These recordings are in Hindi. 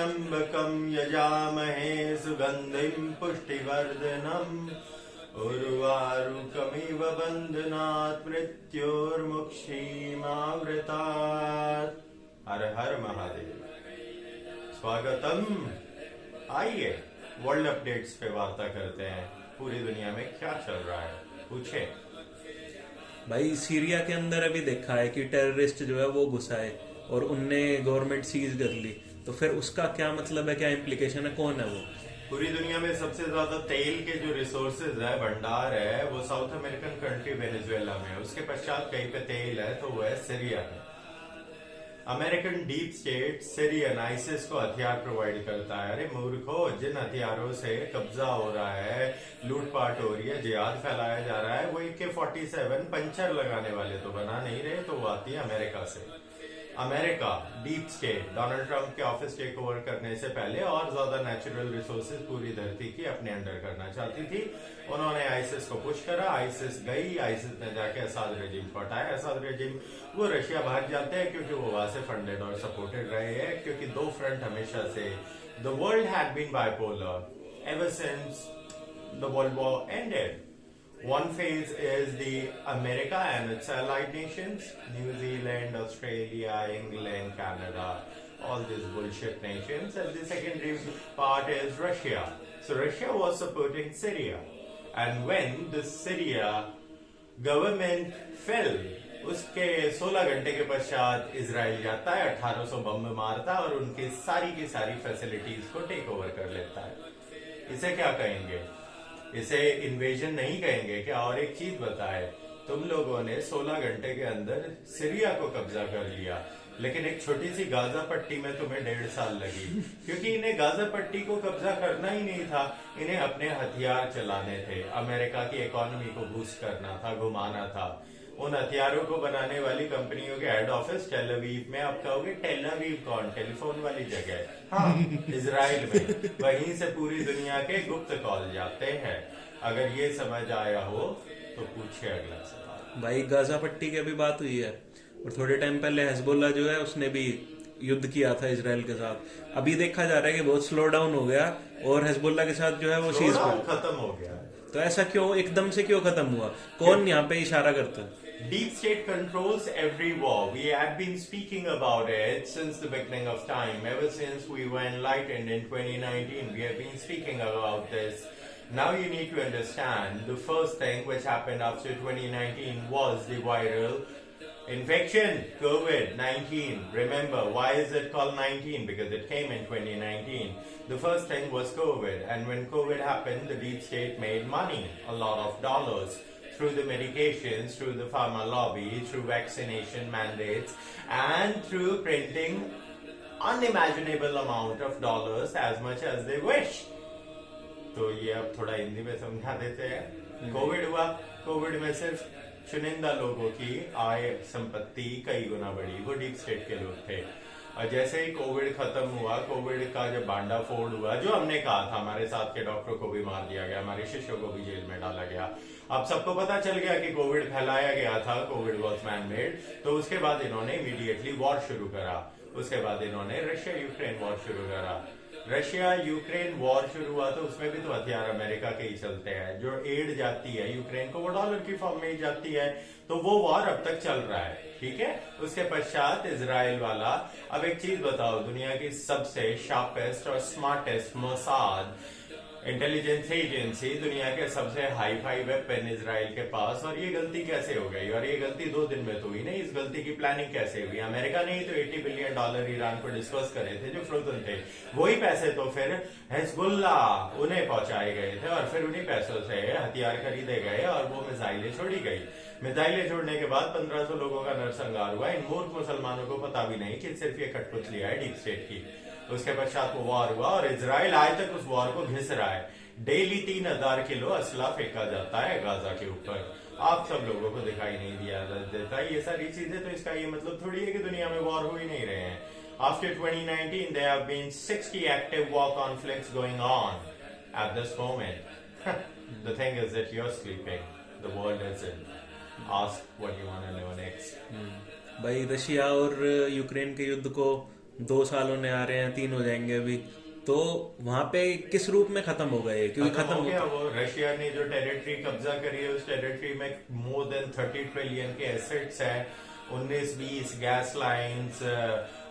त्र्यम्बकं यजामहे सुगन्धिं पुष्टिवर्धनम् उर्वारुकमिव बन्धनात् मृत्योर्मुक्षीमावृतात्। हर हर महादेव। स्वागतम। आइए वर्ल्ड अपडेट्स पे वार्ता करते हैं। पूरी दुनिया में क्या चल रहा है पूछे। भाई सीरिया के अंदर अभी देखा है कि टेररिस्ट जो है वो घुसा है और उनने गवर्नमेंट सीज कर ली, तो फिर उसका क्या मतलब है, क्या इम्प्लीकेशन है, कौन है वो? पूरी दुनिया में सबसे ज्यादा तेल के जो रिसोर्सेज है, भंडार है, वो साउथ अमेरिकन कंट्री वेनेजुएला में है। उसके पश्चात कहीं पे तेल है तो वो है सीरिया में। American deep state Syrian ISIS को हथियार प्रोवाइड करता है। अरे मूर्खो, जिन हथियारों से कब्जा हो रहा है, लूटपाट हो रही है, जिहाद फैलाया जा रहा है, वो AK-47 पंचर लगाने वाले तो बना नहीं रहे, तो वो आती है अमेरिका से। America deep state Donald Trump के ऑफिस टेक ओवर करने से पहले और ज्यादा नेचुरल रिसोर्सेज पूरी धरती की अपने अंडर करना चाहती थी। उन्होंने आइसिस को पुश करा, आइसिस गई, आइसिस ने जाके असाद रेजिम को हटाया। असाद रेजिम वो रशिया भाग जाते हैं क्योंकि वो वहां से फंडेड और सपोर्टेड रहे हैं, क्योंकि दो फ्रंट हमेशा से the world had been bipolar ever since the world war ended. One phase is the America and its allied nations, New Zealand, Australia, England, Canada, all these bullshit nations. And the secondary part is Russia. So Russia was supporting Syria. And when the Syria government fell, उसके 16 घंटे के पश्चात इजराइल जाता है, 1800 बम मारता है और उनकी की सारी फैसिलिटीज को टेक ओवर कर लेता है। इसे क्या कहेंगे? इसे इन्वेजन नहीं कहेंगे क्या? और एक चीज बताए, तुम लोगों ने 16 घंटे के अंदर सीरिया को कब्जा कर लिया, लेकिन एक छोटी सी गाजा पट्टी में तुम्हें 1.5 साल लगी, क्योंकि इन्हें गाजा पट्टी को कब्जा करना ही नहीं था। इन्हें अपने हथियार चलाने थे, अमेरिका की इकोनॉमी को बूस्ट करना था, घुमाना था। उन हथियारों को बनाने वाली कंपनियों के हेड ऑफिस टेल अवीव में। आप कहोगे टेल अवीव कौन? टेलीफोन वाली जगह? हाँ, इजराइल में। वहीं से पूरी दुनिया के गुप्त कॉल जाते हैं। अगर ये समझ आया हो तो पूछे अगला सवाल। भाई गाजा पट्टी की अभी बात हुई है और थोड़े टाइम पहले हिजबुल्लाह जो है उसने भी युद्ध किया था इसराइल के साथ। अभी देखा जा रहा है कि बहुत स्लो डाउन हो गया और हिजबुल्लाह के साथ जो है वो सीज खत्म हो गया। तो ऐसा क्यों, एकदम से क्यों खत्म हुआ? कौन यहाँ पे इशारा करता है? Deep state controls every war. We have been speaking about it since the beginning of time. Ever since we were enlightened in 2019, we have been speaking about this. Now you need to understand the first thing which happened after 2019 was the viral infection, COVID-19. Remember, why is it called 19? Because it came in 2019. The first thing was COVID, and when COVID happened, the deep state made money, a lot of dollars, through the medications, through the pharma lobby, through vaccination mandates, and through printing unimaginable amount of dollars as much as they wish. तो ये अब थोड़ा हिंदी में समझा देते हैं। कोविड हुआ, कोविड में सिर्फ चुनिंदा लोगों की आय संपत्ति कई गुना बढ़ी, वो डीप स्टेट के लोग थे। और जैसे ही कोविड खत्म हुआ, कोविड का जब भांडा फोड़ हुआ, जो हमने कहा था, हमारे साथ के डॉक्टरों को भी मार दिया गया, हमारे शिष्यों को भी जेल में डाला गया। अब सबको पता चल गया कि कोविड फैलाया गया था, कोविड वॉज मैन मेड। तो उसके बाद इन्होंने इमीडिएटली वॉर शुरू करा। उसके बाद इन्होंने रशिया यूक्रेन वॉर शुरू करा। रशिया यूक्रेन वॉर शुरू हुआ तो उसमें भी तो हथियार अमेरिका के ही चलते हैं। जो एड जाती है यूक्रेन को, वो डॉलर की फॉर्म में ही जाती है। तो वो वॉर अब तक चल रहा है, ठीक है। उसके पश्चात इजराइल वाला। अब एक चीज बताओ, दुनिया की सबसे शार्पेस्ट और स्मार्टेस्ट मोसाद इंटेलिजेंस एजेंसी, दुनिया के सबसे हाई फाई वेपन इजराइल के पास, और ये गलती कैसे हो गई? और ये गलती 2 दिन में तो हुई नहीं, इस गलती की प्लानिंग कैसे हुई? अमेरिका ने ही तो $80 बिलियन ईरान को डिस्कस करे थे, जो फ्रोजन थे। वही पैसे तो फिर हिजबुल्ला उन्हें पहुंचाए गए थे और फिर उन्हीं पैसों से हथियार खरीदे गए और वो मिसाइलें छोड़ी गई। मिसाइलें छोड़ने के बाद 1500 लोगों का नरसंहार हुआ। इन मूर्ख मुसलमानों को पता भी नहीं कि सिर्फ ये कठपुतली है डीप स्टेट की। उसके पश्चात वो वॉर हुआ और इजराइल आज तक उस वॉर को घिस रहा है। डेली 3000 किलो असला फेंका जाता है गाजा के ऊपर। आप सब लोगों को दिखाई नहीं दिया देता ये सारी चीजें। तो इसका ये मतलब थोड़ी है कि दुनिया में वॉर हो ही नहीं रहे हैं। After 2019, there have been 60 active war conflicts going on at this moment. The thing is that you're sleeping. The world isn't. Ask what you want to know next. भाई रशिया और यूक्रेन के युद्ध को 2 साल होने आ रहे हैं, 3 हो जाएंगे अभी, तो वहां पे किस रूप में खत्म होगा ये? क्योंकि खत्म हो गया वो। रशिया ने जो टेरिटरी कब्जा करी है, उस टेरिटरी में मोर देन 30 ट्रिलियन के एसेट्स है, 19-20 गैस लाइंस,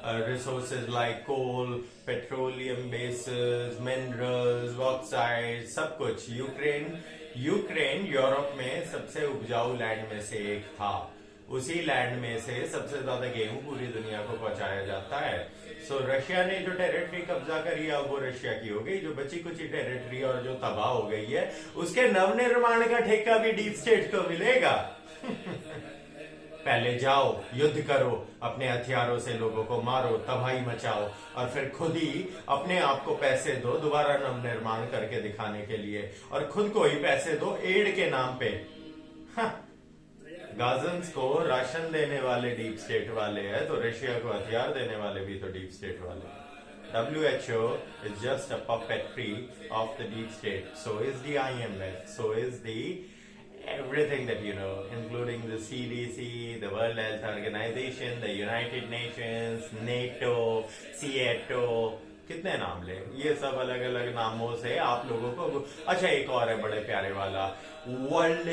रिसोर्सेज लाइक कोल, पेट्रोलियम बेसिस, मिनरल्स, बॉक्साइट, सब कुछ। यूक्रेन यूरोप में सबसे उपजाऊ लैंड में से एक था। उसी लैंड में से सबसे ज्यादा गेहूं पूरी दुनिया को पहुंचाया जाता है। सो रशिया ने जो टेरिटरी कब्जा करी है, वो रशिया की हो गई। जो बची कुची टेरिटरी और जो तबाह हो गई है, उसके नवनिर्माण का ठेका भी डीप स्टेट को मिलेगा। पहले जाओ, युद्ध करो, अपने हथियारों से लोगों को मारो, तबाही मचाओ, और फिर खुद ही अपने आप को पैसे दो दोबारा नवनिर्माण करके दिखाने के लिए, और खुद को ही पैसे दो एड के नाम पे। गाजन्स को राशन देने वाले डीप स्टेट वाले हैं, तो रशिया को हथियार देने वाले भी तो डीप स्टेट वाले। WHO is just a puppetry of the deep state. So is the IMF. So is the everything that you know, including the CDC, the World Health Organization, the United Nations, NATO, CETO, कितने नाम ले, ये सब अलग अलग नामों से आप लोगों को। अच्छा, एक और है बड़े प्यारे वाला, world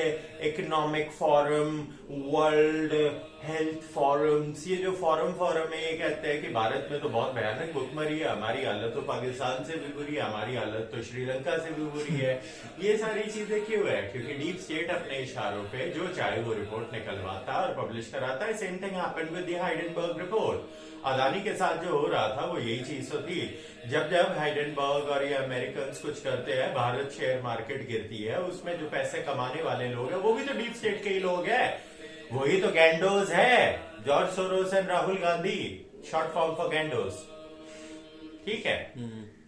economic forum, world health forums. ये जो फोरम है, ये कहते हैं कि भारत में तो बहुत भयानक भुखमरी है, हमारी हालत तो पाकिस्तान से भी बुरी है, हमारी हालत तो श्रीलंका से भी बुरी है। ये सारी चीजें क्यों है? क्योंकि डीप स्टेट अपने इशारों पे जो चाहे वो रिपोर्ट निकलवाता है और पब्लिश कराता है। Same thing happened with the Hindenburg report. Adani के साथ जो हो रहा था वो यही चीज तो थी। जब हाइडेनबर्ग और ये अमेरिकन कुछ करते हैं, भारत शेयर मार्केट गिरती है, उसमें जो पैसे कमाने वाले लोग हैं वो भी तो डीप स्टेट के ही लोग हैं। वही तो गैंडोज है, George Soros and Rahul Gandhi, short form for गैंडोज। ठीक है,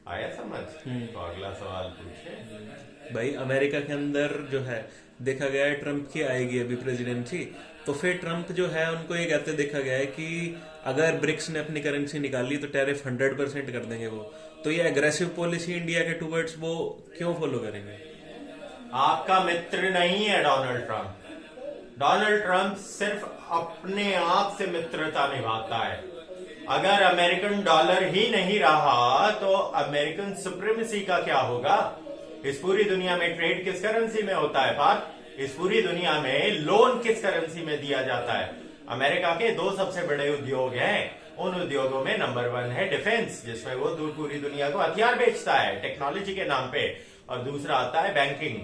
आया समझ? तो अगला सवाल पूछे भाई। अमेरिका के अंदर जो है देखा गया है, ट्रंप की आएगी अभी प्रेसिडेंसी, तो फिर ट्रंप जो है उनको ये कहते देखा गया है कि अगर ब्रिक्स ने अपनी करेंसी निकाली तो टैरिफ 100% कर देंगे वो। तो ये एग्रेसिव पॉलिसी इंडिया के टूवर्ड्स वो क्यों फॉलो करेंगे? आपका मित्र नहीं है डोनाल्ड ट्रंप। डोनाल्ड ट्रंप सिर्फ अपने आप से मित्रता निभाता है। अगर अमेरिकन डॉलर ही नहीं रहा तो अमेरिकन सुप्रीमेसी का क्या होगा? इस पूरी दुनिया में ट्रेड किस करेंसी में होता है पार्थ? इस पूरी दुनिया में लोन किस करेंसी में दिया जाता है? अमेरिका के 2 सबसे बड़े उद्योग हैं। उन उद्योगों में नंबर 1 है डिफेंस, जिसमें वो पूरी दुनिया को हथियार बेचता है टेक्नोलॉजी के नाम पे, और दूसरा आता है बैंकिंग।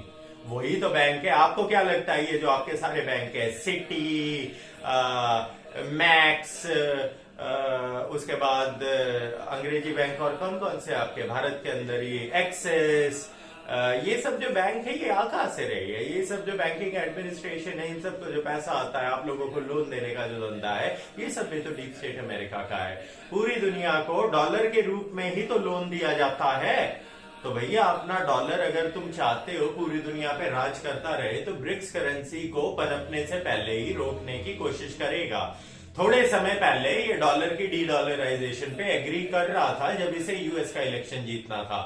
वही तो बैंक है। आपको क्या लगता है ये जो आपके सारे बैंक है, सिटी, मैक्स, उसके बाद अंग्रेजी बैंक और कौन कौन से आपके भारत के अंदर, ये एक्सिस, ये सब जो बैंक है ये कहां से रही है? ये सब जो बैंकिंग एडमिनिस्ट्रेशन है, इन सब को जो पैसा आता है आप लोगों को लोन देने का जो धंधा है, ये सब भी तो डीप स्टेट अमेरिका का है। पूरी दुनिया को डॉलर के रूप में ही तो लोन दिया जाता है। तो भैया अपना डॉलर अगर तुम चाहते हो पूरी दुनिया पे राज करता रहे, तो ब्रिक्स करेंसी को पनपने से पहले ही रोकने की कोशिश करेगा। थोड़े समय पहले ये डॉलर की डी डॉलराइजेशन पे एग्री कर रहा था जब इसे यूएस का इलेक्शन जीतना था,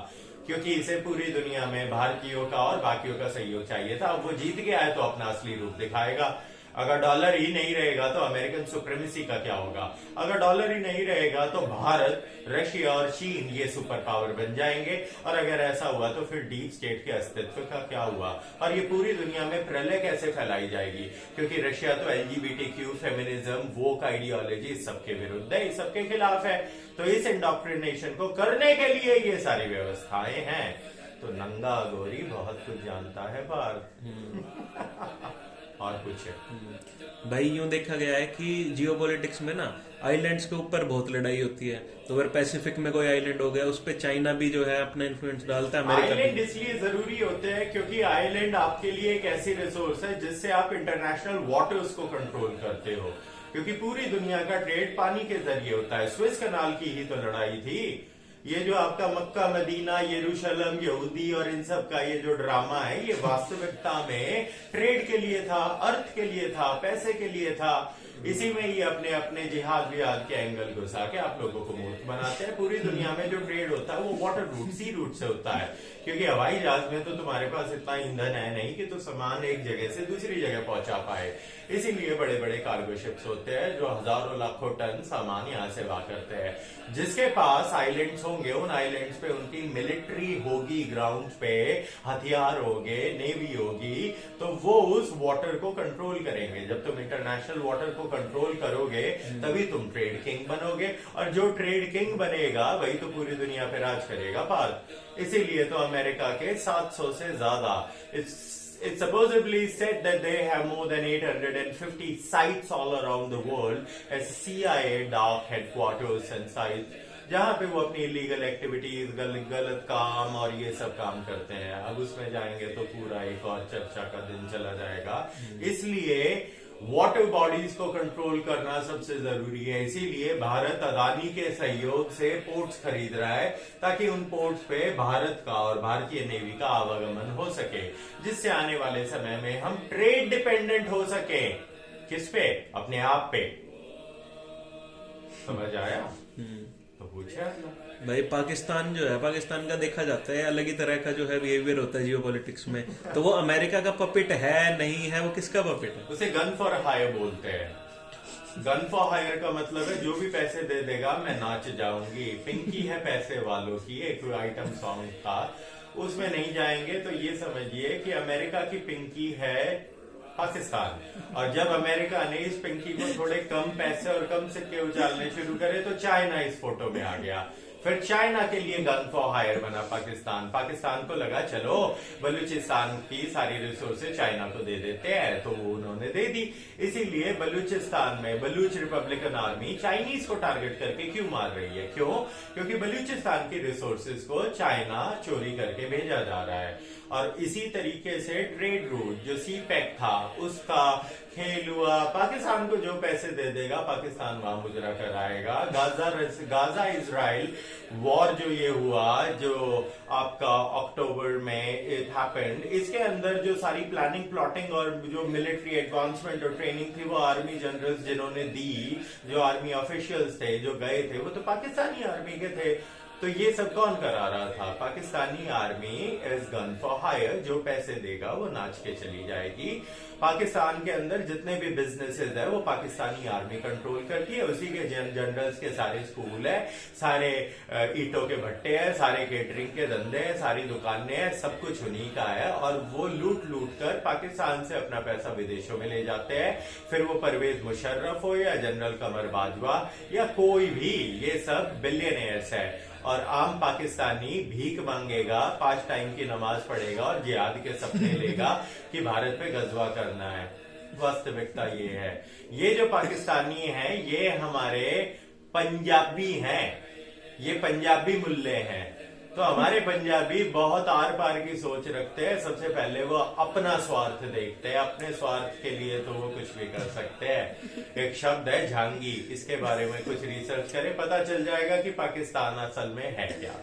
क्योंकि इसे पूरी दुनिया में भारतीयों का और बाकियों का सहयोग चाहिए था। अब वो जीत गया है तो अपना असली रूप दिखाएगा। अगर डॉलर ही नहीं रहेगा तो अमेरिकन सुप्रीमेसी का क्या होगा? अगर डॉलर ही नहीं रहेगा तो भारत, रशिया और चीन ये सुपर पावर बन जाएंगे। और अगर ऐसा हुआ तो फिर डीप स्टेट के अस्तित्व का क्या हुआ? और ये पूरी दुनिया में प्रलय कैसे फैलाई जाएगी? क्योंकि रशिया तो LGBTQ, फेमिनिज्म, वोक आइडियोलॉजी, इस सबके विरुद्ध है, इस सबके खिलाफ है। तो इस इंडोक्ट्रिनेशन को करने के लिए ये सारी व्यवस्थाएं हैं। तो नंगा गोरी बहुत कुछ जानता है भारत। और कुछ है भाई, यूं देखा गया है कि जियोपॉलिटिक्स में ना आइलैंड्स के ऊपर बहुत लड़ाई होती है। तो अगर पैसिफिक में कोई आइलैंड हो गया, उस पर चाइना भी जो है अपना इन्फ्लुएंस डालता है। अमेरिका आइलैंड इसलिए जरूरी होते हैं क्योंकि आइलैंड आपके लिए एक ऐसी रिसोर्स है जिससे आप इंटरनेशनल वाटर्स को कंट्रोल करते हो, क्योंकि पूरी दुनिया का ट्रेड पानी के जरिए होता है। स्विस कनाल की ही तो लड़ाई थी। ये जो आपका मक्का, मदीना, यरूशलेम, यहूदी और इन सब का ये जो ड्रामा है, ये वास्तविकता में ट्रेड के लिए था, अर्थ के लिए था, पैसे के लिए था। इसी में ये अपने अपने जिहाद विहाद के एंगल घुसा के आप लोगों को मूर्ख बनाते हैं। पूरी दुनिया में जो ट्रेड होता है वो वाटर रूट, सी रूट से होता है, क्योंकि हवाई जहाज में तो तुम्हारे पास इतना ईंधन है नहीं कि तो सामान एक जगह से दूसरी जगह पहुंचा पाए। इसीलिए बड़े बड़े कार्गो शिप्स होते हैं जो हजारों लाखों टन सामान यहाँ से वाह करते हैं। जिसके पास आइलैंड्स होंगे, उन आइलैंड्स पे उनकी मिलिट्री होगी, ग्राउंड पे हथियार होंगे, नेवी होगी, तो वो उस वाटर को कंट्रोल करेंगे। जब तुम इंटरनेशनल वाटर को कंट्रोल करोगे तभी तुम ट्रेड किंग बनोगे, और जो ट्रेड किंग बनेगा वही तो पूरी दुनिया पे राज करेगा पाल। इसीलिए तो अमेरिका के 700 से ज्यादा, it's supposedly said that they have more than 850 sites all around the world as CIA dark headquarters and sites, जहां पे वो अपनी इलीगल एक्टिविटीज, गलत काम और ये सब काम करते हैं। अब उसमें जाएंगे तो पूरा एक और चर्चा का दिन चला जाएगा। इसलिए वाटर बॉडीज को कंट्रोल करना सबसे जरूरी है। इसीलिए भारत अदानी के सहयोग से पोर्ट्स खरीद रहा है, ताकि उन पोर्ट्स पे भारत का और भारतीय नेवी का आवागमन हो सके, जिससे आने वाले समय में हम ट्रेड डिपेंडेंट हो सके। किस पे? अपने आप पे। समझ आया? तो पूछे अगला। भाई पाकिस्तान जो है, पाकिस्तान का देखा जाता है अलग ही तरह का जो है बिहेवियर होता है जियोपॉलिटिक्स में। तो वो अमेरिका का पपेट है नहीं है, वो किसका पपेट है? उसे गन फॉर हायर बोलते हैं। गन फॉर हायर का मतलब है जो भी पैसे दे देगा मैं नाच जाऊंगी। पिंकी है पैसे वालों की, एक आइटम सॉन्ग था, उसमें नहीं जाएंगे तो ये समझिए कि अमेरिका की पिंकी है पाकिस्तान, और जब अमेरिका ने इस पिंकी को थोड़े कम पैसे और कम सिक्के उछालने शुरू करे तो चाइना इस फोटो में आ गया। फिर चाइना के लिए गन फॉर हायर बना पाकिस्तान। पाकिस्तान को लगा चलो बलूचिस्तान की सारी रिसोर्सेज चाइना को दे देते हैं, तो वो उन्होंने दे दी। इसीलिए बलूचिस्तान में बलूच रिपब्लिकन आर्मी चाइनीज को टारगेट करके क्यों मार रही है? क्यों? क्योंकि बलूचिस्तान की रिसोर्सेज को चाइना चोरी करके भेजा जा रहा है। और इसी तरीके से ट्रेड रूट जो सी पैक था उसका खेल हुआ। पाकिस्तान को जो पैसे दे देगा पाकिस्तान वहां मुजरा कराएगा। गाजा इजराइल वॉर जो ये हुआ, जो आपका अक्टूबर में इट हैपेंड, इसके अंदर जो सारी प्लानिंग, प्लॉटिंग और जो मिलिट्री एडवांसमेंट और ट्रेनिंग थी वो आर्मी जनरल्स जिन्होंने दी, जो आर्मी ऑफिशियल्स थे जो गए थे, वो तो पाकिस्तानी आर्मी के थे। तो ये सब कौन करा रहा था? Pakistani army as gun for hire. जो पैसे देगा वो नाच के चली जाएगी। पाकिस्तान के अंदर जितने भी बिजनेसेस है वो पाकिस्तानी आर्मी कंट्रोल करती है। उसी के जनरल्स के सारे स्कूल है, सारे ईंटों के भट्टे हैं, सारे केटरिंग के धंधे हैं, सारी दुकानें हैं, सब कुछ उन्हीं का है। और वो लूट लूट कर पाकिस्तान से अपना पैसा विदेशों में ले जाते हैं। फिर वो परवेज मुशर्रफ हो या जनरल कमर बाजवा या कोई भी, ये सब बिलियनियर्स है। और आम पाकिस्तानी भीख मांगेगा, 5 टाइम की नमाज पढ़ेगा और जिहाद के सपने लेगा कि भारत पे गजवा करना है। वास्तविकता ये है। ये जो पाकिस्तानी हैं ये हमारे पंजाबी हैं, ये पंजाबी मुल्ले हैं। तो हमारे पंजाबी बहुत आर पार की सोच रखते हैं। सबसे पहले वो अपना स्वार्थ देखते हैं, अपने स्वार्थ के लिए तो वो कुछ भी कर सकते हैं। एक शब्द है झांगी, इसके बारे में कुछ रिसर्च करें, पता चल जाएगा कि पाकिस्तान असल में है क्या।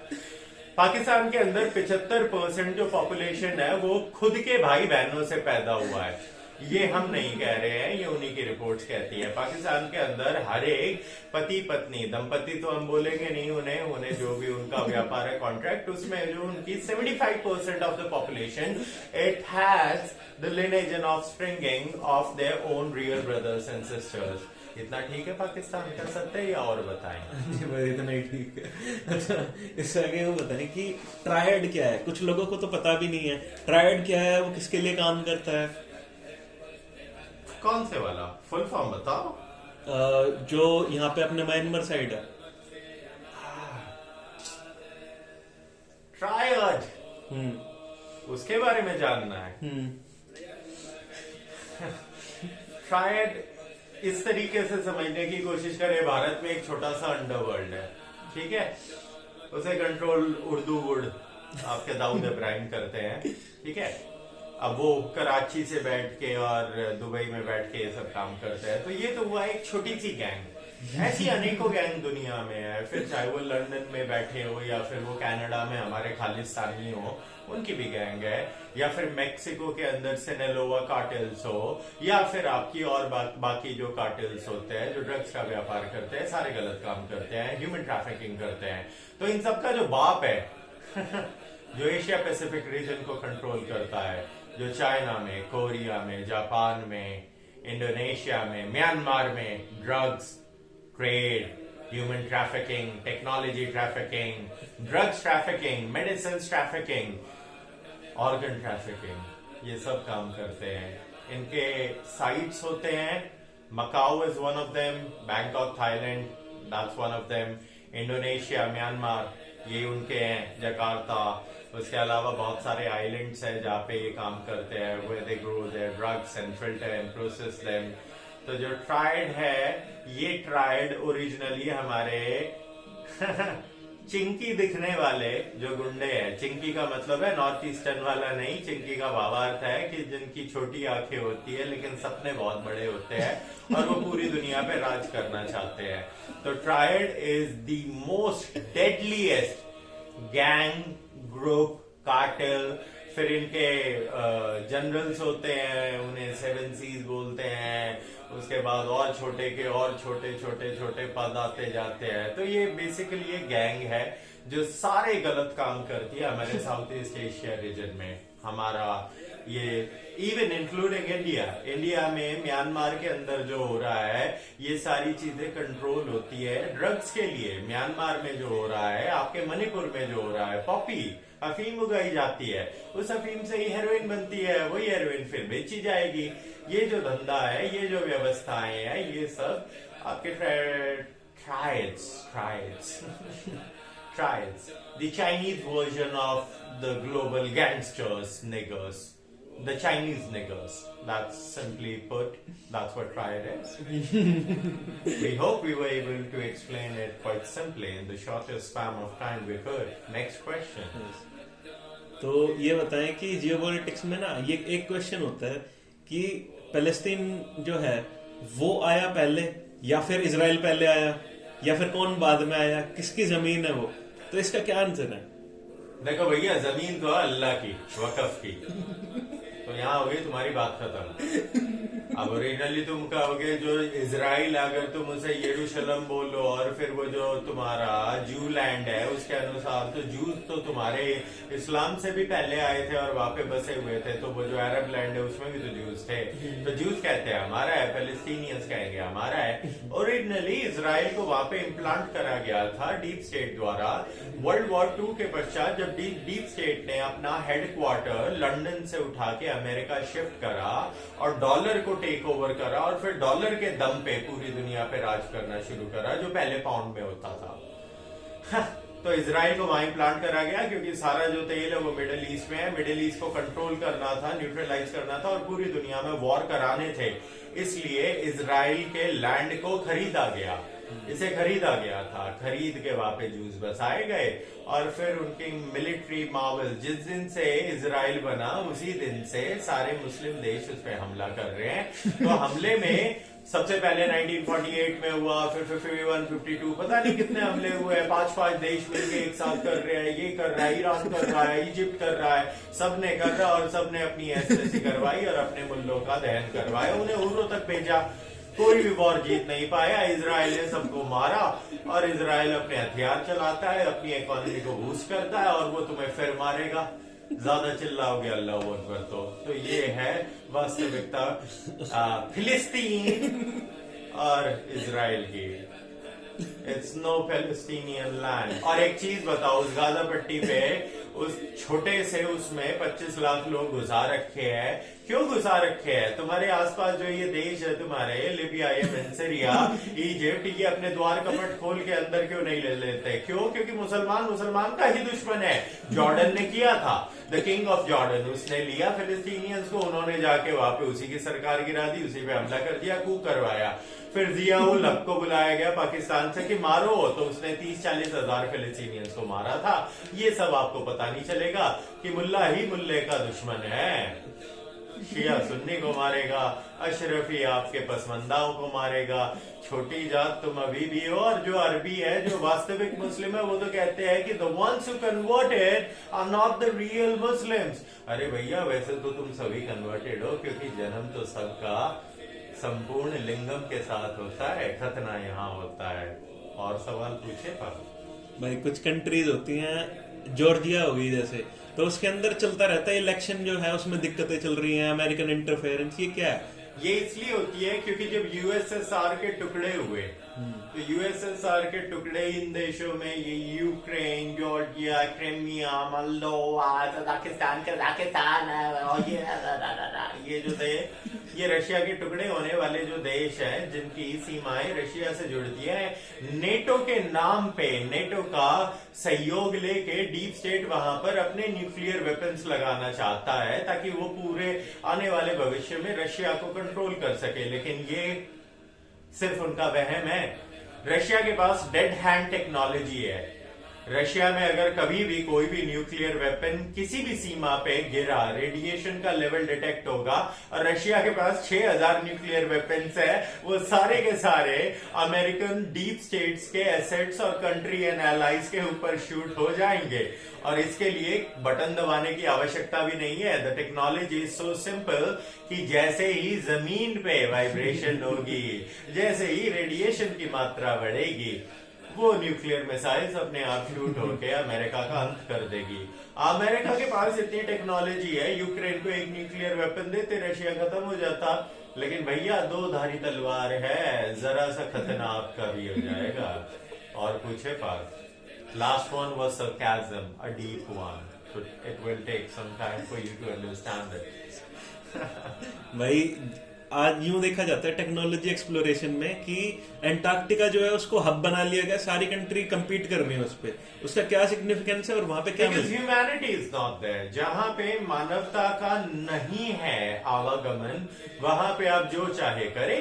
पाकिस्तान के अंदर 75% जो पॉपुलेशन है वो खुद के भाई बहनों से पैदा हुआ है। ये हम नहीं कह रहे हैं, ये उन्हीं की रिपोर्ट्स कहती है। पाकिस्तान के अंदर हर एक पति पत्नी, दंपति तो हम बोलेंगे नहीं, उन्हें जो भी उनका व्यापार है कॉन्ट्रैक्ट, उसमें जो उनकी 75% of the population it has the lineage and offspringing of their own real brothers and sisters. इतना ठीक है पाकिस्तान कर सकते हैं या और बताएं? जी भाई इतना ही ठीक है। अच्छा, इससे आगे वो बताएं कि ट्रायड क्या है। कुछ लोगों को तो पता भी नहीं है ट्रायड क्या है, वो किसके लिए काम करता है। कौन से वाला? फुल फॉर्म बताओ। जो यहाँ पे अपने म्यांमार साइड है, ट्रायड, उसके बारे में जानना है। ट्रायड इस तरीके से समझने की कोशिश करें, भारत में एक छोटा सा अंडरवर्ल्ड है, ठीक है, उसे कंट्रोल उर्दू वुड आपके दाऊद इब्राहिम करते हैं, ठीक है। अब वो कराची से बैठ के और दुबई में बैठ के ये सब काम करते हैं। तो ये तो हुआ एक छोटी सी गैंग। ऐसी अनेकों गैंग दुनिया में है, फिर चाहे वो लंदन में बैठे हो या फिर वो कनाडा में हमारे खालिस्तानी हो, उनकी भी गैंग है, या फिर मेक्सिको के अंदर सिनेलोवा कार्टेल्स हो, या फिर आपकी और बाकी जो कार्टेल्स होते हैं जो ड्रग्स का व्यापार करते हैं, सारे गलत काम करते हैं, ह्यूमन ट्रैफिकिंग करते हैं। तो इन सबका जो बाप है जो एशिया पैसिफिक रीजन को कंट्रोल करता है, जो चाइना में, कोरिया में, जापान में, इंडोनेशिया में, म्यांमार में drugs trade, human trafficking, technology trafficking, drugs trafficking, medicine trafficking, organ trafficking, ये सब काम करते हैं। इनके साइट्स होते हैं, Macau is one of them, Bangkok Thailand that's one of them, Indonesia, Myanmar ये उनके हैं, जकार्ता। उसके अलावा बहुत सारे आइलैंड्स हैं जहाँ पे ये काम करते हैं, where they grow their drugs and filter and process them। तो जो ट्राइड है, ये ट्राइड ओरिजिनली हमारे चिंकी दिखने वाले जो गुंडे हैं, चिंकी का मतलब है नॉर्थ ईस्टर्न वाला नहीं, चिंकी का भावार्थ है कि जिनकी छोटी आंखें होती है लेकिन सपने बहुत बड़े होते हैं और वो पूरी दुनिया पे राज करना चाहते हैं। तो tried is the most deadliest gang group cartel. फिर इनके जनरल्स होते हैं, उन्हें 7 सीज बोलते हैं। उसके बाद और छोटे के और छोटे छोटे छोटे पद आते जाते हैं। तो ये बेसिकली ये गैंग है जो सारे गलत काम करती है हमारे साउथ ईस्ट एशिया रीजन में। हमारा ये इवन इंक्लूडिंग इंडिया में म्यांमार के अंदर जो हो रहा है, ये सारी चीजें कंट्रोल होती है ड्रग्स के लिए। म्यांमार में जो हो रहा है, आपके मणिपुर में जो हो रहा है, पॉपी अफीम उगाई जाती है, उस अफीम से ही हेरोइन बनती है, वही हेरोइन फिर बेची जाएगी। ये जो धंधा है, ये जो व्यवस्थाएं हैं, ये सब आपके trials, the Chinese version of the global gangsters, niggers, the Chinese niggers. That's simply put, that's what triad is. We hope we were able to explain it quite simply in the shortest span of time we could. Next question. तो ये बताएं कि जियोपॉलिटिक्स में ना ये एक क्वेश्चन होता है कि पैलेस्टीन जो है वो आया पहले या फिर इजराइल पहले आया या फिर कौन बाद में आया, किसकी जमीन है वो, तो इसका क्या आंसर है? देखो भैया, जमीन तो है अल्लाह की, वकफ की। तो यहाँ हो गई तुम्हारी बात खत्म। अब ओरिजिनली तुम कहोगे जो इजराइल, अगर तुम उसे यरूशलेम बोलो और फिर वो जो तुम्हारा जू लैंड है उसके अनुसार, तो जूस तो तुम्हारे इस्लाम से भी पहले आए थे और वहां पे बसे हुए थे। तो वो जो अरब लैंड है उसमें भी तो जूस थे। तो जूस कहते हैं हमारा है, पैलेस्टीनियंस कहेंगे हमारा है। ओरिजिनली इजराइल को वहां पे इम्प्लांट करा गया था डीप स्टेट द्वारा। वर्ल्ड वॉर 2 के पश्चात जब डीप स्टेट ने अपना हेडक्वार्टर लंदन से उठा के अमेरिका शिफ्ट करा और डॉलर को टेक ओवर करा और फिर डॉलर के दम पे पूरी दुनिया पे राज करना शुरू करा, जो पहले पाउंड में होता था। तो इजराइल को वहीं प्लांट करा गया क्योंकि सारा जो तेल है वो मिडिल ईस्ट में है। मिडिल ईस्ट को कंट्रोल करना था, न्यूट्रलाइज करना था और पूरी दुनिया में वॉर कराने थे। इसलिए इजराइल के लैंड को खरीदा गया, इसे खरीदा गया था। खरीद के वहां पे जूस बसाए गए और फिर उनकी मिलिट्री मावल, जिस दिन से इजराइल बना उसी दिन से सारे मुस्लिम देश उस पर हमला कर रहे हैं। तो हमले में सबसे पहले 1948 में हुआ, फिर 51, 52, पता नहीं कितने हमले हुए हैं। 5 देश मिलकर एक साथ कर रहे हैं, ये कर रहा है, ईरान कर रहा है, इजिप्ट कर रहा है, सबने कर रहा और सबने अपनी ऐसी करवाई और अपने मुल्लों का दहन करवाया, उन्हें उर्रों तक भेजा। कोई भी वॉर जीत नहीं पाया। इजराइल ने सबको मारा और इजराइल अपने हथियार चलाता है, अपनी इकोनॉमी को बूस्ट करता है और वो तुम्हें फिर मारेगा। ज्यादा चिल्लाओगे अल्लाह अकबर तो ये है वास्तविकता फिलिस्तीन और इजराइल की। It's no Palestinian land. और एक चीज बताओ, उस गाजा पट्टी पे उस छोटे से उसमें 25 लाख लोग घुसा रखे हैं। क्यों घुसा रखे हैं? तुम्हारे आसपास जो ये देश है तुम्हारे, लिबिया, यमन, सीरिया, इजिप्ट, ये अपने द्वार कपट खोल के अंदर क्यों नहीं ले लेते? क्यों? क्योंकि मुसलमान का ही दुश्मन है। जॉर्डन ने किया था, द किंग ऑफ जॉर्डन, उसने लिया फिलिस्तीनियंस को, उन्होंने जाके वहां पे उसी की सरकार गिरा दी, उसी पे हमला कर दिया, कू करवाया। फिर जियाउल हक को बुलाया गया पाकिस्तान से कि मारो, तो उसने 30-40 हजार फिलिस्तीनियंस को मारा था। ये सब आपको पता नहीं चलेगा कि मुल्ला ही मुल्ले का दुश्मन है। शिया सुन्नी को मारेगा, अशरफी आपके पसमंदाओं को मारेगा, छोटी जात तुम अभी भी हो। और जो अरबी है, जो वास्तविक मुस्लिम है, वो तो कहते हैं कि the ones who converted are not the real Muslims. अरे भैया, वैसे तो तुम सभी कन्वर्टेड हो, क्योंकि जन्म तो सबका संपूर्ण लिंगम के साथ होता है, खतना यहाँ होता है। और सवाल पूछे पर भाई कुछ कंट्रीज होती हैं, जॉर्जिया होगी जैसे, तो उसके अंदर चलता रहता है इलेक्शन जो है, उसमें दिक्कतें चल रही हैं, अमेरिकन इंटरफेरेंस, ये क्या है? ये इसलिए होती है क्योंकि जब यूएसएसआर के टुकड़े हुए, तो यूएसएसआर के टुकड़े इन देशों में, ये Ukraine, Georgia, Crimea, Moldova, Kazakhstan, और ये जो थे, ये रशिया के टुकड़े होने वाले जो देश हैं, जिनकी सीमाएं रशिया से जुड़ती है। नेटो के नाम पे, नेटो का सहयोग लेके डीप स्टेट वहां पर अपने न्यूक्लियर वेपन्स लगाना चाहता है, ताकि वो पूरे आने वाले भविष्य में रशिया को कंट्रोल कर सके। लेकिन ये सिर्फ उनका वहम है। रशिया के पास डेड हैंड टेक्नोलॉजी है। रशिया में अगर कभी भी कोई भी न्यूक्लियर वेपन किसी भी सीमा पे गिरा, रेडिएशन का लेवल डिटेक्ट होगा। और रशिया के पास 6000 न्यूक्लियर वेपन्स है, वो सारे के सारे अमेरिकन डीप स्टेट्स के एसेट्स और कंट्री एंड एलाइज के ऊपर शूट हो जाएंगे। और इसके लिए बटन दबाने की आवश्यकता भी नहीं है। The technology is so simple कि जैसे ही जमीन पे वाइब्रेशन होगी, जैसे ही रेडिएशन की मात्रा बढ़ेगी, वो न्यूक्लियर मिसाइल्स अपने आप शूट होकर अमेरिका का अंत कर देगी। अमेरिका के पास इतनी टेक्नोलॉजी है, यूक्रेन को एक न्यूक्लियर वेपन देते, रशिया खत्म हो जाता। लेकिन भैया, दो धारी तलवार है, जरा सा खतना आपका भी हो जाएगा। और पूछे पास, last one was sarcasm, a deep one, so it will take some time for you to understand it. भाई आज यूं देखा जाता है टेक्नोलॉजी एक्सप्लोरेशन में कि एंटार्क्टिका जो है उसको हब बना लिया गया, सारी कंट्री compete कर रही है उस पे। उसका क्या सिग्निफिकेंस है और वहां पे क्या Because humanity is not there. जहां पे मानवता का नहीं है आवागमन, वहां पे आप जो चाहे करें।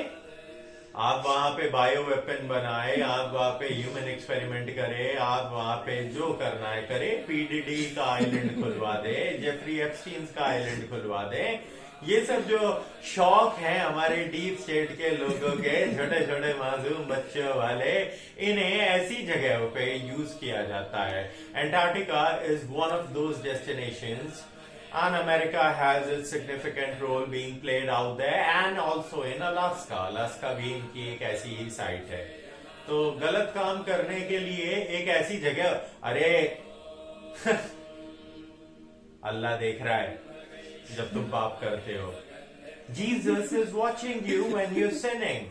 आप वहां पे बायो वेपन बनाए, आप वहां पे ह्यूमन एक्सपेरिमेंट करे, आप वहां पे जो करना है करे। पीडीडी का आइलैंड खुलवा दे, जेफरी एप्स्टीन का आइलैंड खुलवा दे। ये सब जो शौक हैं हमारे डीप स्टेट के लोगों के, छोटे छोटे मासूम बच्चों वाले, इन्हें ऐसी जगहों पे यूज किया जाता है। Antarctica is one of those destinations, and America has its significant role being played out there, and also in Alaska. Alaska भी इनकी एक ऐसी ही साइट है। तो गलत काम करने के लिए एक ऐसी जगह, अरे अल्लाह देख रहा है जब तुम पाप करते हो। Jesus is watching you when you're sinning.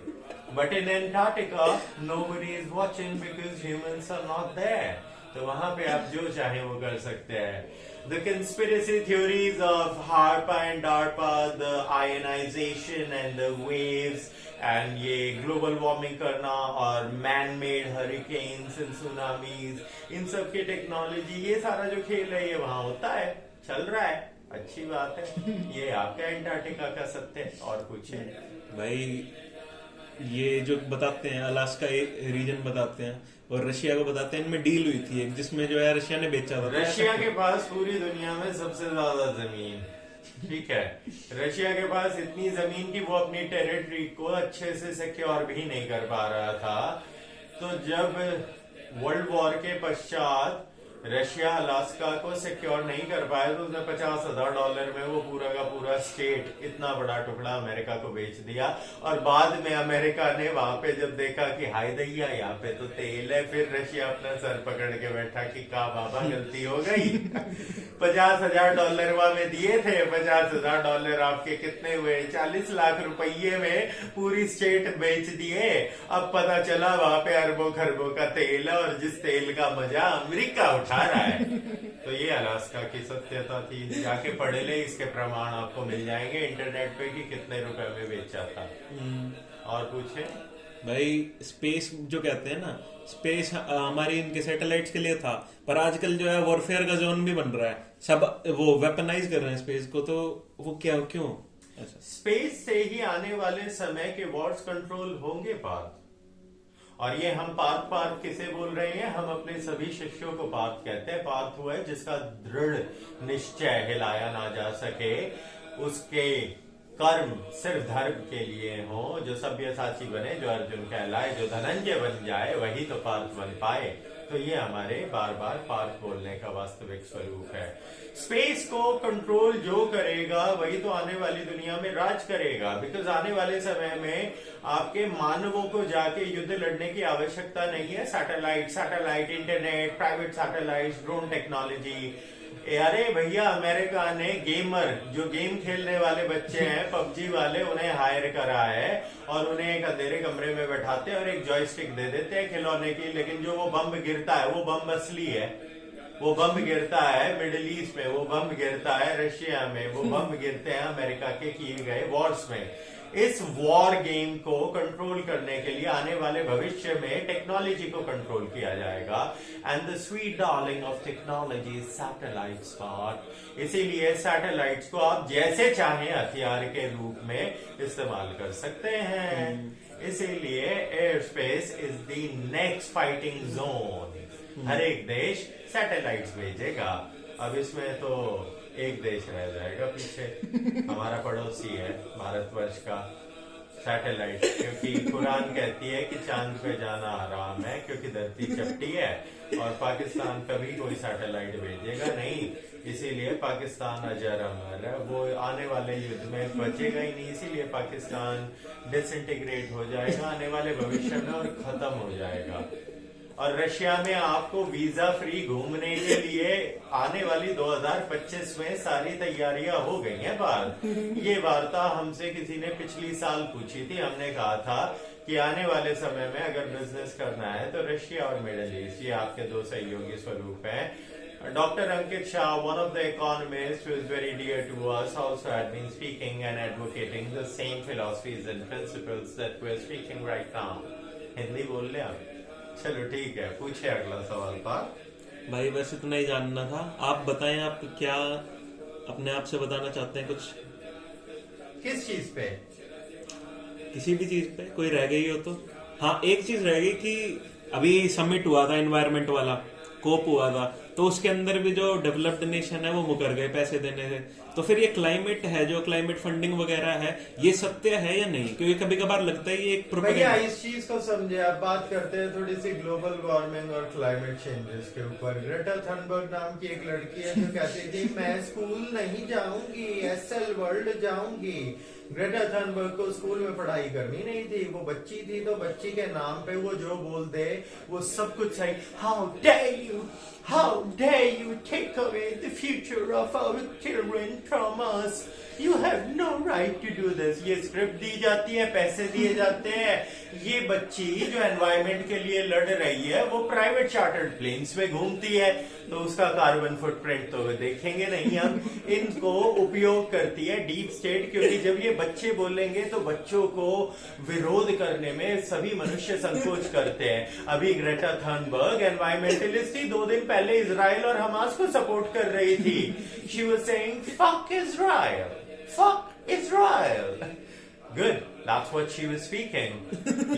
But in Antarctica, nobody is watching because humans are not there. तो वहां पे आप जो चाहे वो कर सकते हैं। The conspiracy theories of HARPA and DARPA, the ionization and the waves, and ये global warming करना और man-made hurricanes and tsunamis, इन सब की टेक्नोलॉजी, ये सारा जो खेल है ये वहां होता है, चल रहा है, अच्छी बात है। ये आपका एंटार्क्टिका का सत्य है। और पूछे भाई, ये जो बताते हैं अलास्का रीजन बताते हैं और रशिया को बताते हैं, इनमें डील हुई थी एक, जिसमें जो है रशिया ने बेचा था। रशिया के पास पूरी दुनिया में सबसे ज्यादा जमीन, ठीक है। रशिया के पास इतनी जमीन की वो अपनी टेरिटरी को अच्छे से सिक्योर भी नहीं कर पा रहा था। तो जब वर्ल्ड वॉर के पश्चात रशिया अलास्का को सिक्योर नहीं कर पाया, तो उसने $50,000 में वो पूरा का पूरा स्टेट, इतना बड़ा टुकड़ा अमेरिका को बेच दिया। और बाद में अमेरिका ने वहां पे जब देखा कि हाय दैया, यहाँ पे तो तेल है, फिर रशिया अपना सर पकड़ के बैठा कि का बाबा गलती हो गई। $50,000 वहां में दिए थे, $50,000 आपके कितने हुए, 40 लाख रुपये में पूरी स्टेट बेच दिए। अब पता चला वहां पे अरबों खरबों का तेल है, और जिस तेल का मजा अमेरिका उठा रहा है। तो ये अलास्का की सत्यता थी, जाके पढ़े ले, इसके प्रमाण आपको मिल जाएंगे इंटरनेट पे कि कितने रुपए में बेचा था। और पूछे भाई, स्पेस जो कहते हैं ना, स्पेस हमारी इनके सैटेलाइट्स के लिए था, पर आजकल जो है वॉरफेयर का जोन भी बन रहा है, सब वो वेपनाइज कर रहे हैं स्पेस को। तो वो क्या, क्यों ऐसा? स्पेस से ही आने वाले समय के वॉर्स कंट्रोल होंगे पार्थ। और ये हम पार्थ किसे बोल रहे हैं? हम अपने सभी शिष्यों को पार्थ कहते हैं। पार्थ हुआ है जिसका दृढ़ निश्चय हिलाया ना जा सके। उसके कर्म सिर्फ धर्म के लिए हो, जो सभ्यसाची बने, जो अर्जुन कहलाए, जो धनंजय बन जाए, वही तो पार्थ बन पाए। तो ये हमारे बार बार पार्थ बोलने का वास्तविक स्वरूप है। स्पेस को कंट्रोल जो करेगा वही तो आने वाली दुनिया में राज करेगा। बिकॉज आने वाले समय में आपके मानवों को जाके युद्ध लड़ने की आवश्यकता नहीं है। Satellite, internet, private satellite, drone technology. अरे भैया, अमेरिका ने गेमर, जो गेम खेलने वाले बच्चे हैं, पबजी वाले, उन्हें हायर करा है और उन्हें एक अंधेरे कमरे में बैठाते हैं और एक जॉयस्टिक दे देते हैं खिलौने की। लेकिन जो वो बम गिरता है वो बम असली है। वो बम गिरता है मिडिल ईस्ट में, वो बम गिरता है रशिया में, वो बम गिरते हैं अमेरिका के किए गए वॉर्स में। इस वॉर गेम को कंट्रोल करने के लिए आने वाले भविष्य में टेक्नोलॉजी को कंट्रोल किया जाएगा। And the sweet darling of technology satellites part. इसीलिए सैटेलाइट्स को आप जैसे चाहें हथियार के रूप में इस्तेमाल कर सकते हैं। इसीलिए air space is the next fighting zone. हर एक देश सैटेलाइट्स भेजेगा। अब इसमें तो एक देश रह जाएगा पीछे, हमारा पड़ोसी है भारतवर्ष का सैटेलाइट। क्योंकि कुरान कहती है कि चांद पे जाना हराम है क्योंकि धरती चपटी है, और पाकिस्तान कभी कोई सैटेलाइट भेजेगा नहीं। इसीलिए पाकिस्तान अजर अमर है, वो आने वाले युद्ध में बचेगा ही नहीं। इसीलिए पाकिस्तान डिसइंटीग्रेट हो जाएगा आने वाले भविष्य में और खत्म हो जाएगा। और रशिया में आपको वीजा फ्री घूमने के लिए आने वाली 2025 में सारी तैयारियां हो गई हैं बात। ये वार्ता हमसे किसी ने पिछली साल पूछी थी। हमने कहा था कि आने वाले समय में अगर बिजनेस करना है तो रशिया और मिडिल ईस्ट, ये आपके दो सहयोगी स्वरूप हैं। Dr. Ankit Shah, one of the economists who is very dear to us, also had been speaking and advocating the same philosophies and principles that we're speaking right now. Hindi बोल ले आप? चलो ठीक है, पूछे अगला सवाल पर। भाई बस इतना ही जानना था। आप बताएं, आप क्या अपने आप से बताना चाहते हैं कुछ? किस चीज पे? किसी भी चीज पे कोई रह गई हो तो। हाँ, एक चीज रह गई कि अभी समिट हुआ था एनवायरमेंट वाला, कोप हुआ था, तो उसके अंदर भी जो डेवलप्ड नेशन है वो मुकर गए पैसे देने से। तो फिर ये क्लाइमेट है, जो क्लाइमेट फंडिंग वगैरह है, ये सत्य है या नहीं? क्योंकि कभी कभार लगता है ये एक भैया इस चीज को समझे। आप बात करते हैं थोड़ी सी ग्लोबल वार्मिंग और क्लाइमेट चेंजेस के ऊपर। ग्रेटा थनबर्ग नाम की एक लड़की है जो कहती थी मैं स्कूल नहीं जाऊंगी, एसएल वर्ल्ड जाऊंगी। ग्रेटा थनबर्ग को स्कूल में पढ़ाई करनी नहीं थी, वो बच्ची थी, तो बच्ची के नाम पे वो जो बोल दे वो सब कुछ सही। How dare you take away the future of our children from us? You have no right to do this. ये स्क्रिप्ट दी जाती है, पैसे दिए जाते हैं। ये बच्ची जो एनवायरमेंट के लिए लड़ रही है वो प्राइवेट चार्टर्ड प्लेन्स में घूमती है, तो उसका कार्बन फुटप्रिंट तो देखेंगे नहीं हम। इनको उपयोग करती है डीप स्टेट, क्योंकि जब ये बच्चे बोलेंगे तो बच्चों को विरोध करने में सभी मनुष्य संकोच करते हैं। अभी ग्रेटा थनबर्ग एनवायरमेंटलिस्ट थी, 2 दिन पहले इजराइल और हमास को सपोर्ट कर रही थी। She was saying fuck Israel, fuck Israel. Good, that's what she was speaking.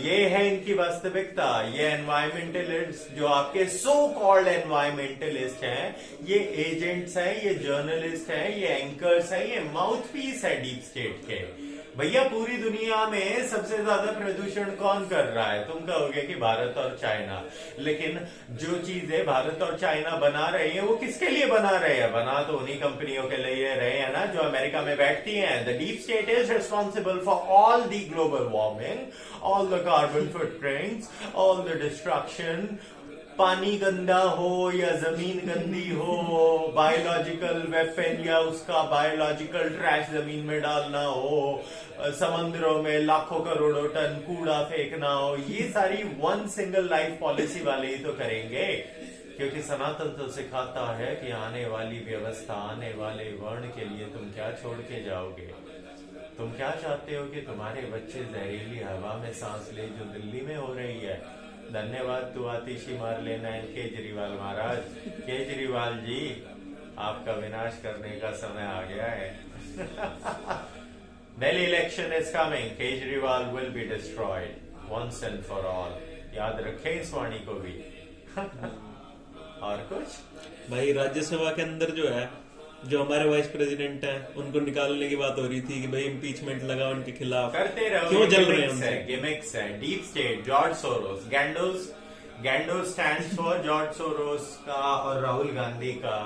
ये है इनकी वास्तविकता। ये एनवायरमेंटलिस्ट जो आपके सो कॉल्ड एनवायरमेंटलिस्ट हैं, ये एजेंट्स हैं, ये जर्नलिस्ट हैं, ये एंकर्स हैं, ये माउथ पीस है डीप स्टेट के। भैया पूरी दुनिया में सबसे ज्यादा प्रदूषण कौन कर रहा है? तुम कहोगे कि भारत और चाइना, लेकिन जो चीजें भारत और चाइना बना रहे हैं वो किसके लिए बना रहे हैं? बना तो उन्हीं कंपनियों के लिए रहे हैं ना जो अमेरिका में बैठती हैं। The deep state is responsible for all the global warming, all the carbon footprints, all the destruction. पानी गंदा हो या जमीन गंदी हो, बायोलॉजिकल वेपन या उसका बायोलॉजिकल ट्रैश जमीन में डालना हो, समुद्रों में लाखों करोड़ों टन कूड़ा फेंकना हो, ये सारी वन सिंगल लाइफ पॉलिसी वाले ही तो करेंगे। क्योंकि सनातन तो सिखाता है कि आने वाली व्यवस्था, आने वाले वर्ण के लिए तुम क्या छोड़ के जाओगे? तुम क्या चाहते हो कि तुम्हारे बच्चे जहरीली हवा में सांस ले जो दिल्ली में हो रही है? धन्यवाद, तू आतिशी मार लेना है केजरीवाल महाराज। केजरीवाल जी, आपका विनाश करने का समय आ गया है। Delhi election is coming, Kejriwal will be destroyed once and for all. याद रखें इस वाणी को भी। और कुछ भाई राज्यसभा के अंदर जो है जो हमारे वाइस प्रेसिडेंट हैं उनको निकालने की बात हो रही थी कि भाई इम्पीचमेंट लगा उनके खिलाफ, करते रहो, क्यों जल रहे हैं गिमिक्स उनसे? है, गिमिक्स है, डीप स्टेट, जॉर्ज सोरोस, गैंडोस स्टैंड्स फॉर जॉर्ज सोरोस का और राहुल गांधी का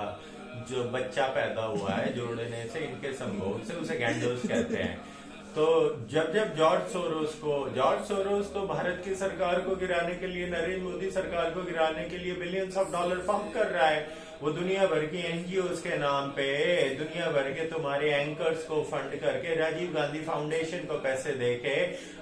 जो बच्चा पैदा हुआ है जोड़ने से, इनके संभोग से उसे गैंडोस कहते हैं। तो जब जब जॉर्ज सोरोस तो भारत की सरकार को गिराने के लिए, नरेंद्र मोदी सरकार को गिराने के लिए बिलियंस ऑफ डॉलर पंप कर रहा है। वो दुनिया भर की एनजीओ के नाम पे दुनिया भर के तुम्हारे एंकर्स को फंड करके, राजीव गांधी फाउंडेशन को पैसे देके,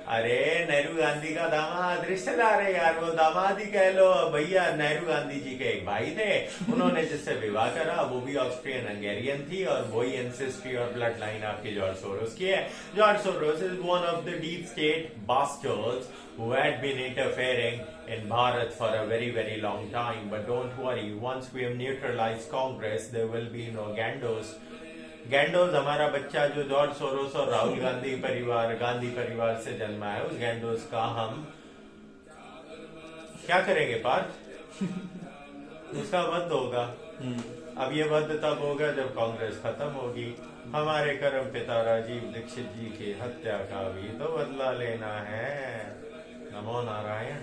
अरे नेहरू गांधी का दामाद रिश्तेदार है यार, वो दामाद ही कह लो भैया। नेहरू गांधी जी के एक भाई थे, उन्होंने जिससे विवाह करा वो भी ऑस्ट्रियन हंगेरियन थी, और वही एंसेस्ट्री और ब्लड लाइन आपकी जॉर्ज सोरोस की है। George Soros is one of the deep state bastards who had been interfering in Bharat for a very, very long time. But don't worry, once we have neutralized Congress, there will be no Gandos. गैंडोज हमारा बच्चा जो जॉर्ज सोरोस और राहुल गांधी परिवार से जन्मा है, उस गैंडोज का हम क्या करेंगे पार्थ? उसका वध होगा। अब ये वध तब होगा जब कांग्रेस खत्म होगी। हमारे करम पिता राजीव दीक्षित जी की हत्या का भी तो बदला लेना है। नमो नारायण।